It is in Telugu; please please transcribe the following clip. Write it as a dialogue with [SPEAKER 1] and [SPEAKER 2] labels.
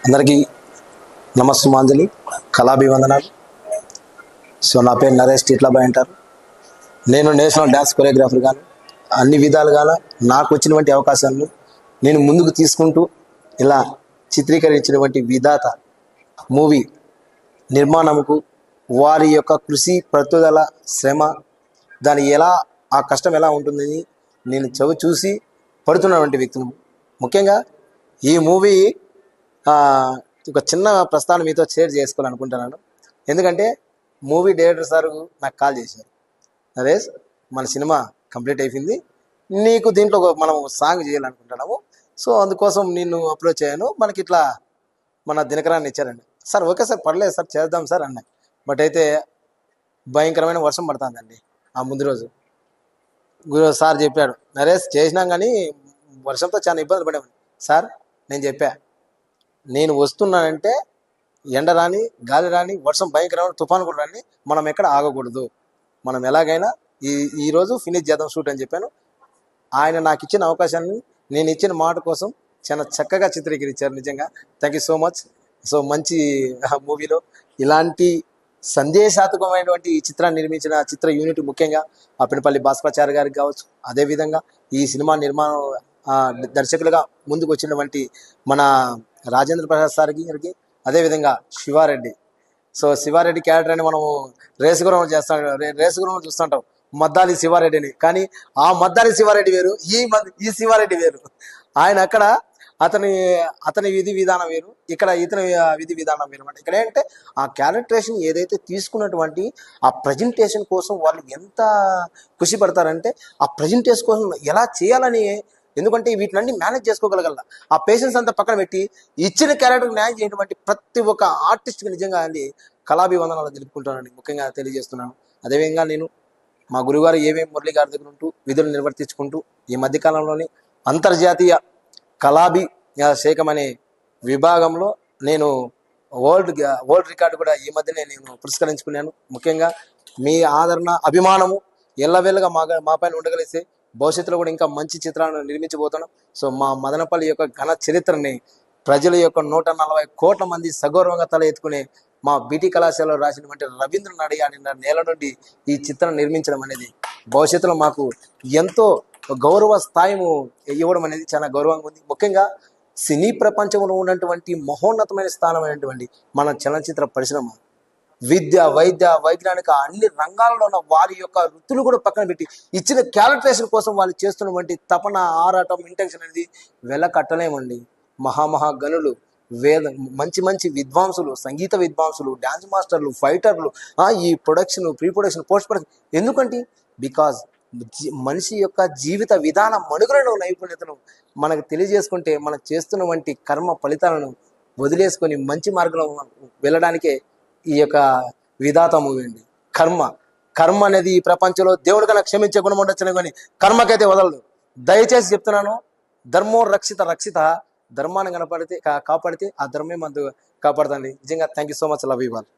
[SPEAKER 1] అందరికీ నమస్సుమాంజలి, కళాభివందనాలు. సో నా పేరు నరేష్ టిట్లాబాయ్ అంటారు. నేను నేషనల్ డ్యాన్స్ కొరియోగ్రాఫర్ గాను అన్ని విధాలుగా నాకు వచ్చినటువంటి అవకాశాలను నేను ముందుకు తీసుకుంటూ ఇలా చిత్రీకరించినటువంటి విధాత మూవీ నిర్మాణముకు వారి యొక్క కృషి, పట్టుదల, శ్రమ, దాని ఎలా ఆ కష్టం ఎలా ఉంటుందని నేను చూసి పడుతున్నటువంటి వ్యక్తులు. ముఖ్యంగా ఈ మూవీ ఒక చిన్న ప్రస్తావన మీతో షేర్ చేసుకోవాలనుకుంటున్నాను. ఎందుకంటే మూవీ డైరెక్టర్ సార్ నాకు కాల్ చేశారు, నరేష్ మన సినిమా కంప్లీట్ అయిపోయింది, నీకు దీంట్లో మనం సాంగ్ చేయాలనుకుంటున్నాము, సో అందుకోసం నిన్ను అప్రోచ్ అయ్యాను, మనకి ఇట్లా మన దినకరాన్ని ఇచ్చారండి. సార్ ఓకే సార్, పర్లేదు సార్, చేద్దాం సార్ అన్నాయి. బట్ అయితే భయంకరమైన వర్షం పడుతుందండి ఆ ముందు రోజు. సార్ చెప్పాడు, నరేష్ చేసినాం కానీ వర్షంతో చాలా ఇబ్బందులు పడేవాడిని సార్. నేను చెప్పా, నేను వస్తున్నానంటే ఎండ రాని, గాలి రాని, వర్షం భయంకరమైన తుఫాను కూడా రాని, మనం ఎక్కడ ఆగకూడదు, మనం ఎలాగైనా ఈరోజు ఫినిష్ చేద్దాం షూట్ అని చెప్పాను. ఆయన నాకు ఇచ్చిన అవకాశాన్ని, నేను ఇచ్చిన మాట కోసం చాలా చక్కగా చిత్రీకరించారు. నిజంగా thank you so much. So మంచి మూవీలో ఇలాంటి సందేశాత్మకమైనటువంటి ఈ చిత్రాన్ని నిర్మించిన చిత్ర యూనిట్, ముఖ్యంగా అప్పినపల్లి భాస్కరాచార్య గారికి కావచ్చు, అదేవిధంగా ఈ సినిమా నిర్మాణం దర్శకులుగా ముందుకు వచ్చినటువంటి మన రాజేంద్ర ప్రసాద్ సార్ గారికి, అదేవిధంగా శివారెడ్డి. సో శివారెడ్డి క్యారెక్టర్ అని మనము రేసుగురం చూస్తుంటాం, మద్దాలి శివారెడ్డిని. కానీ ఆ మద్దాలి శివారెడ్డి వేరు, ఈ శివారెడ్డి వేరు. ఆయన అక్కడ అతని విధి విధానం వేరు, ఇక్కడ ఇతని విధి విధానం వేరు అనమాట. ఇక్కడ ఏంటంటే ఆ క్యారెక్టరేషన్ ఏదైతే తీసుకున్నటువంటి ఆ ప్రజెంటేషన్ కోసం వాళ్ళు ఎంత కృషి పడతారంటే ఆ ప్రజెంటేషన్ కోసం ఎలా చేయాలని, ఎందుకంటే వీటినన్నీ మేనేజ్ చేసుకోగలగల ఆ పేషెన్స్ అంతా పక్కన పెట్టి ఇచ్చిన క్యారెక్టర్ న్యాయం చేయటువంటి ప్రతి ఒక్క ఆర్టిస్ట్కి నిజంగా అది కళాభివందనాలు తెలుపుకుంటానని ముఖ్యంగా తెలియజేస్తున్నాను. అదేవిధంగా నేను మా గురుగారు ఏవేం మురళి గారి దగ్గర ఉంటూ విధులు నిర్వర్తించుకుంటూ ఈ మధ్యకాలంలోని అంతర్జాతీయ కళాభిషేకం అనే విభాగంలో నేను వరల్డ్ రికార్డు కూడా ఈ మధ్యనే నేను పురస్కరించుకున్నాను. ముఖ్యంగా మీ ఆదరణ, అభిమానము ఎల్లవేళగా మా పైన ఉండగలిస్తే భవిష్యత్తులో కూడా ఇంకా మంచి చిత్రాలను నిర్మించబోతున్నాం. సో మా మదనపల్లి యొక్క ఘన చరిత్రని ప్రజల యొక్క 140 కోట్ల మంది సగౌరవంగా తల ఎత్తుకునే మా బీటీ కళాశాలలో రాసినటువంటి రవీంద్ర నడియాడిన నేల నుండి ఈ చిత్రం నిర్మించడం అనేది భవిష్యత్తులో మాకు ఎంతో గౌరవ స్థాయిము ఇవ్వడం అనేది చాలా గౌరవంగా ఉంది. ముఖ్యంగా సినీ ప్రపంచంలో ఉన్నటువంటి మహోన్నతమైన స్థానమైనటువంటి మన చలనచిత్ర పరిశ్రమ విద్య, వైద్య, వైజ్ఞానిక అన్ని రంగాల్లో ఉన్న వారి యొక్క వృత్తులు కూడా పక్కన పెట్టి ఇచ్చిన క్యారెక్టరేషన్ కోసం వాళ్ళు చేస్తున్నటువంటి తపన, ఆరాటం, ఇంటెన్షన్ అనేది వెలకట్టలేమండి. మహాగనులు, మంచి విద్వాంసులు, సంగీత విద్వాంసులు, డ్యాన్స్ మాస్టర్లు, ఫైటర్లు, ఈ production, pre production, post production. ఎందుకంటే బికాజ్ మనిషి యొక్క జీవిత విధాన మనుగడలో నైపుణ్యతను మనకు తెలియజేసుకుంటే మనం చేస్తున్నటువంటి కర్మ ఫలితాలను వదిలేసుకొని మంచి మార్గంలో వెళ్ళడానికే ఈ యొక్క విధాత మూవీ అండి. కర్మ అనేది ఈ ప్రపంచంలో దేవుడు కన్నా క్షమించే గుణం ఉండొచ్చునే కానీ కర్మకైతే వదలదు. దయచేసి చెప్తున్నాను, ధర్మో రక్షిత, ధర్మాన్ని కాపాడితే ఆ ధర్మే మనకు కాపాడుతుంది. నిజంగా thank you so much. Love you all.